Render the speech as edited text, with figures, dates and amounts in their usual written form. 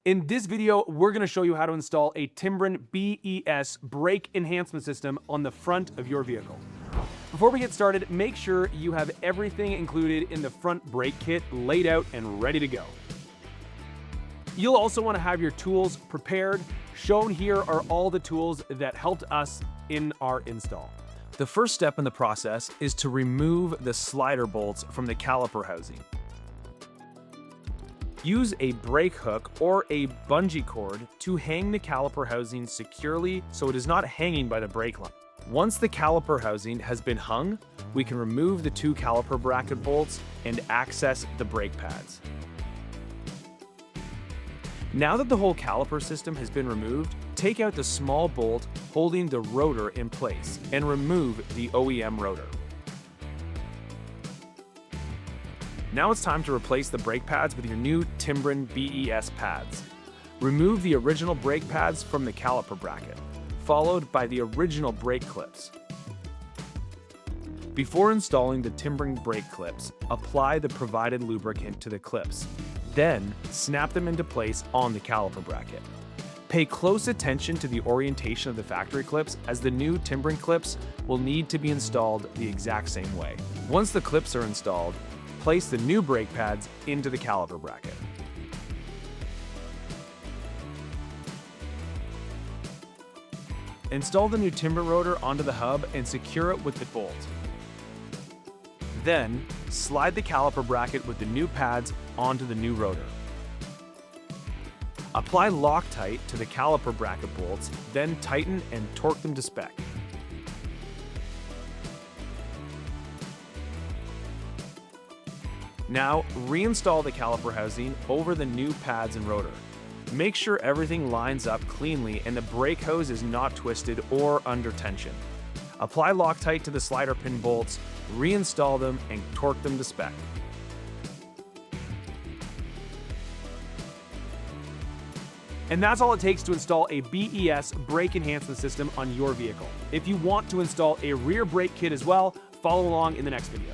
In this video, we're going to show you how to install a Timbren BES brake enhancement system on the front of your vehicle. Before we get started, make sure you have everything included in the front brake kit laid out and ready to go. You'll also want to have your tools prepared. Shown here are all the tools that helped us in our install. The first step in the process is to remove the slider bolts from the caliper housing. Use a brake hook or a bungee cord to hang the caliper housing securely so it is not hanging by the brake line. Once the caliper housing has been hung, we can remove the two caliper bracket bolts and access the brake pads. Now that the whole caliper system has been removed, take out the small bolt holding the rotor in place and remove the OEM rotor. Now it's time to replace the brake pads with your new Timbren BES pads. Remove the original brake pads from the caliper bracket, followed by the original brake clips. Before installing the Timbren brake clips, apply the provided lubricant to the clips. Then, snap them into place on the caliper bracket. Pay close attention to the orientation of the factory clips, as the new Timbren clips will need to be installed the exact same way. Once the clips are installed, place the new brake pads into the caliper bracket. Install the new Timbren rotor onto the hub and secure it with the bolt. Then, slide the caliper bracket with the new pads onto the new rotor. Apply Loctite to the caliper bracket bolts, then tighten and torque them to spec. Now, reinstall the caliper housing over the new pads and rotor. Make sure everything lines up cleanly and the brake hose is not twisted or under tension. Apply Loctite to the slider pin bolts, reinstall them, and torque them to spec. And that's all it takes to install a BES brake enhancement system on your vehicle. If you want to install a rear brake kit as well, follow along in the next video.